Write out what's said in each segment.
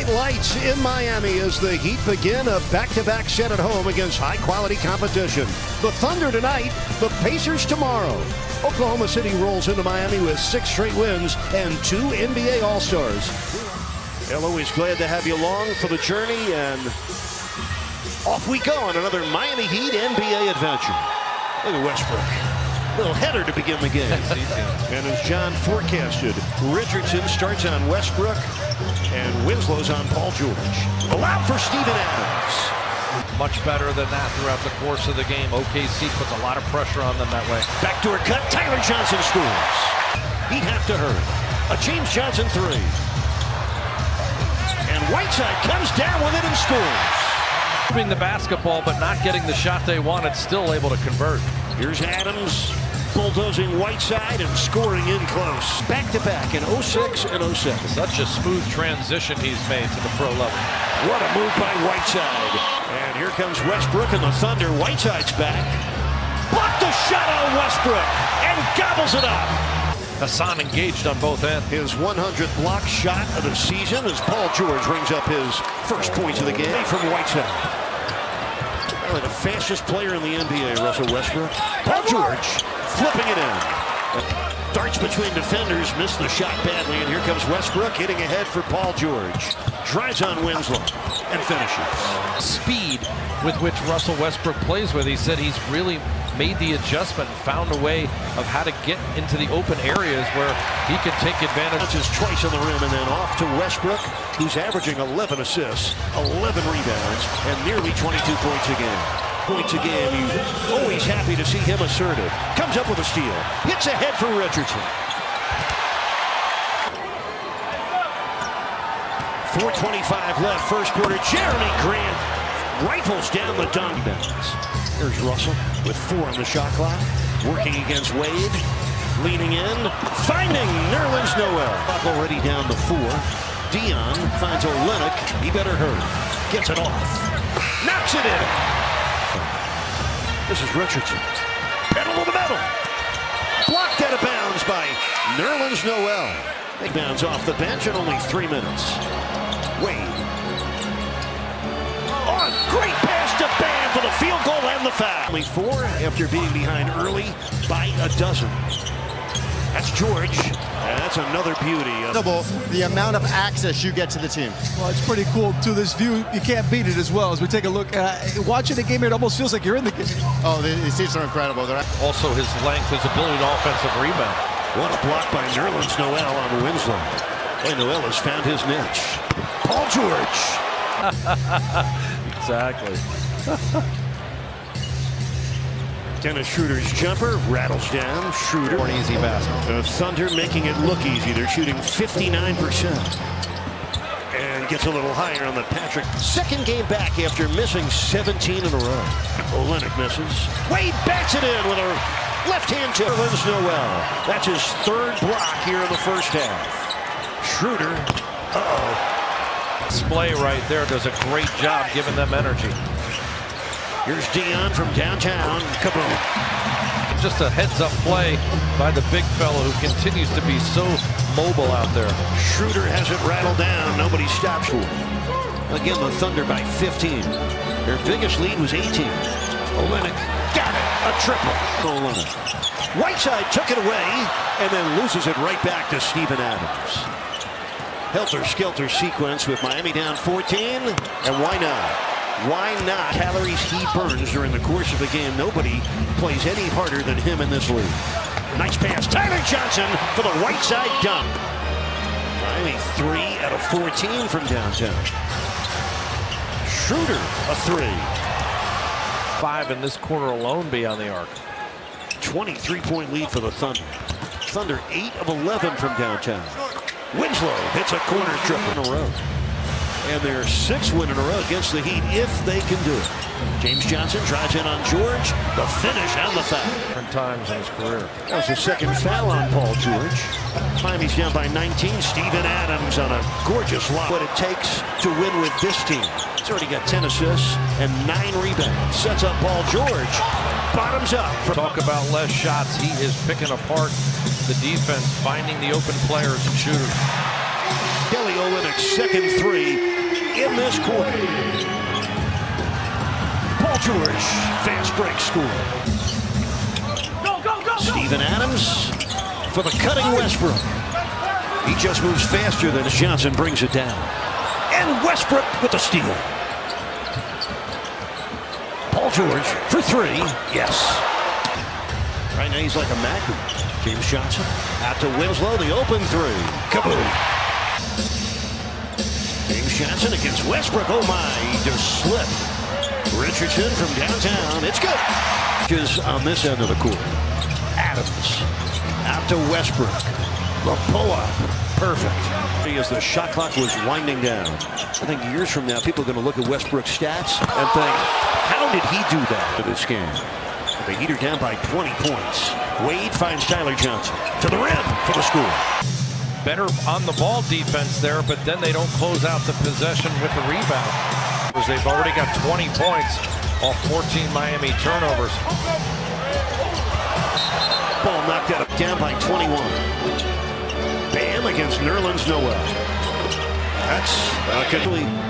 Bright lights in Miami as the Heat begin a back-to-back set at home against high-quality competition. The Thunder tonight, the Pacers tomorrow. Oklahoma City rolls into Miami with 6 straight wins and 2 NBA All-Stars. Well, always glad to have you along for the journey, and off we go on another Miami Heat NBA adventure. Look at Westbrook. Little header to begin the game. And as John forecasted, Richardson starts on Westbrook and Winslow's on Paul George. Allowed for Steven Adams. Much better than that throughout the course of the game. OKC puts a lot of pressure on them that way. Backdoor cut, Tyler Johnson scores. He'd have to hurt. A James Johnson 3. And Whiteside comes down with it and scores. Moving the basketball but not getting the shot they wanted, still able to convert. Here's Adams bulldozing Whiteside and scoring in close. Back-to-back in 06 and 07. Such a smooth transition he's made to the pro level. What a move by Whiteside. And here comes Westbrook and the Thunder. Whiteside's back. Blocked the shot on Westbrook and gobbles it up. Hassan engaged on both ends. His 100th block shot of the season as Paul George rings up his first points of the game from Whiteside. Probably the fastest player in the NBA, Russell Westbrook. Paul George flipping it in. Darts between defenders, missed the shot badly, and here comes Westbrook hitting ahead for Paul George. Drives on Winslow and finishes. Speed with which Russell Westbrook plays with. He said he's really made the adjustment and found a way of how to get into the open areas where he can take advantage. Bounces twice on the rim and then off to Westbrook, who's averaging 11 assists, 11 rebounds, and nearly 22 points a game. Points a game, you're always happy to see him assertive. Comes up with a steal, hits ahead for Richardson. 4:25 left, first quarter. Jeremy Grant rifles down the dunk bounce. There's Russell with 4 on the shot clock, working against Wade, leaning in, finding Nerlens Noel. Already down to 4. Dion finds Olenek. He better hurry. Gets it off. Knocks it in. This is Richardson. Pedal to the metal. Blocked out of bounds by Nerlens Noel. Big bounds off the bench in only 3 minutes. Wade. On, great pass to Bam for the field goal and the foul. Only 4 after being behind early by a dozen. That's George. And that's another beauty. The amount of access you get to the team. Well, it's pretty cool to this view. You can't beat it as well. As we take a look, watching the game here, it almost feels like you're in the game. Oh, these seats are incredible. Also his length, his ability to offensive rebound. What a block by Nerlens Noel on Winslow. And Noel has found his niche. Paul George. Exactly. Dennis Schroeder's jumper rattles down. Schroeder. For an easy basket. The Thunder making it look easy. They're shooting 59%. And gets a little higher on the Patrick. Second game back after missing 17 in a row. Olenek misses. Wade bats it in with a left-hand tip. Nerlens Noel. That's his 3rd block here in the first half. Schroeder. Uh-oh. Display right there does a great job giving them energy. Here's Dion from downtown. Kaboom. Just a heads-up play by the big fellow who continues to be so mobile out there. Schroeder has it rattled down. Nobody stops for it. Again, the Thunder by 15. Their biggest lead was 18. Olenek got it. A triple. Olenek. Whiteside took it away and then loses it right back to Steven Adams. Helter-skelter sequence with Miami down 14. And why not? Why not? Calories he burns during the course of the game. Nobody plays any harder than him in this league. Nice pass. Tyler Johnson for the Whiteside dunk. Miami 3 out of 14 from downtown. Schroeder a 3. 5 in this quarter alone beyond the arc. 23-point lead for the Thunder. Thunder 8 of 11 from downtown. Winslow hits a corner triple in a row. And their 6th win in a row against the Heat if they can do it. James Johnson drives in on George. The finish and the foul. Different times in his career. That was the 2nd foul on Paul George. Miami's down by 19. Steven Adams on a gorgeous lob. What it takes to win with this team. He's already got 10 assists and 9 rebounds. Sets up Paul George. Bottoms up. Talk about less shots. He is picking apart the defense, finding the open players and shooters. Kelly Olynyk's 2nd 3. this quarter. Paul George, fast break score. Steven Adams for the cutting Westbrook. He just moves faster than Johnson brings it down. And Westbrook with the steal. Paul George for three. Yes. Right now he's like a magnet. James Johnson out to Winslow. The open three. Kaboom. James Johnson against Westbrook. Oh my, he just slipped. Richardson from downtown. It's good. Is on this end of the court. Adams out to Westbrook. The pull-up. Perfect. As the shot clock was winding down. I think years from now, people are going to look at Westbrook's stats and think, how did he do that to this game? The Heat are down by 20 points. Wade finds Tyler Johnson to the rim for the score. Better on the ball defense there, but then they don't close out the possession with the rebound. They've already got 20 points off 14 Miami turnovers. Ball knocked out, down by 21. Bam against Nerlens Noel. That's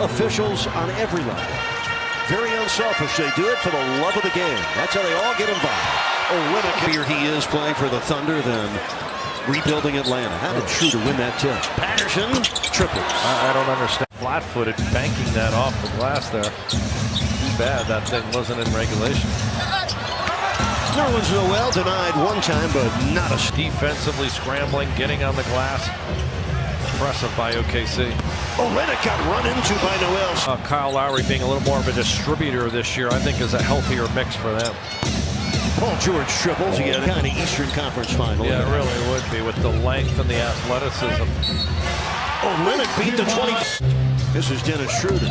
officials on every level. Very unselfish. They do it for the love of the game. That's how they all get involved. Olynyk, here he is playing for the Thunder, then rebuilding Atlanta. How did Schroeder win that tip? Patterson triples. I don't understand. Flat-footed, banking that off the glass there. Too bad that thing wasn't in regulation. Nerlens Noel denied one time, but not a... Defensively scrambling, getting on the glass. Impressive by OKC. Olynyk got run into by Noel. Kyle Lowry being a little more of a distributor this year, I think, is a healthier mix for them. Paul George triples. He had a kind of Eastern Conference final. Yeah, it really would be with the length and the athleticism. Olynyk beat the 20. This is Dennis Schroeder.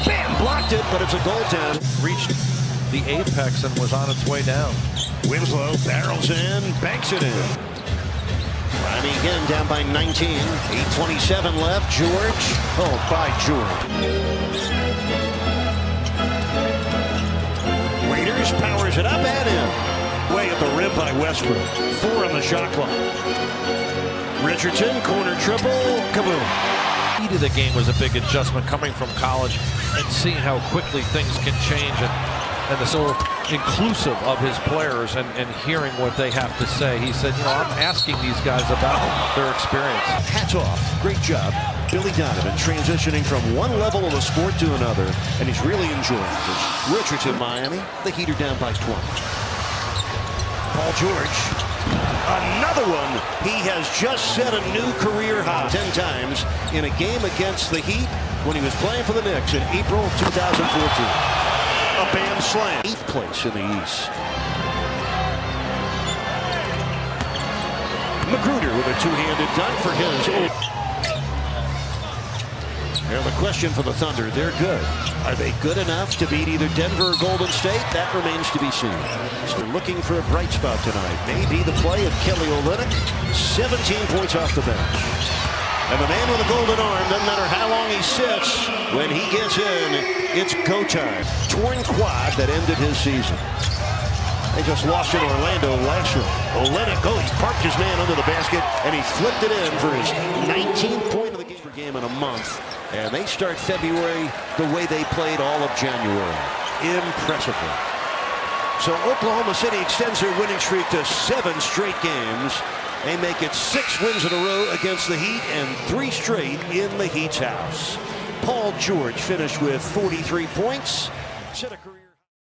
Bam! Blocked it, but it's a goaltend. Reached the apex and was on its way down. Winslow barrels in, banks it in. Miami again down by 19. 8:27 left. George. Oh, by George. Waiters powers it up and in. Way at the rim by Westbrook. 4 on the shot clock. Richardson, corner triple. Kaboom. The key to the game was a big adjustment coming from college and seeing how quickly things can change and the so inclusive of his players and hearing what they have to say. He said, you know, I'm asking these guys about their experience. Hats off. Great job. Billy Donovan transitioning from one level of the sport to another, and he's really enjoying it. Richardson, Miami, the Heat are down by 20. Paul George, another one. He has just set a new career high 10 times in a game against the Heat when he was playing for the Knicks in April 2014. A Bam slam. 8th place in the East. Magruder with a two-handed dunk for his. Now the question for the Thunder, they're good. Are they good enough to beat either Denver or Golden State? That remains to be seen. So they're looking for a bright spot tonight. Maybe the play of Kelly Olynyk. 17 points off the bench. And the man with the golden arm, doesn't matter how long he sits, when he gets in, it's go time. Torn quad that ended his season. They just lost in Orlando last year. Olynyk, he parked his man under the basket, and he flipped it in for his 19th point of the game in a month. And they start February the way they played all of January. Impressively. So Oklahoma City extends their winning streak to 7 straight games. They make it 6 wins in a row against the Heat and 3 straight in the Heat's house. Paul George finished with 43 points. Set a career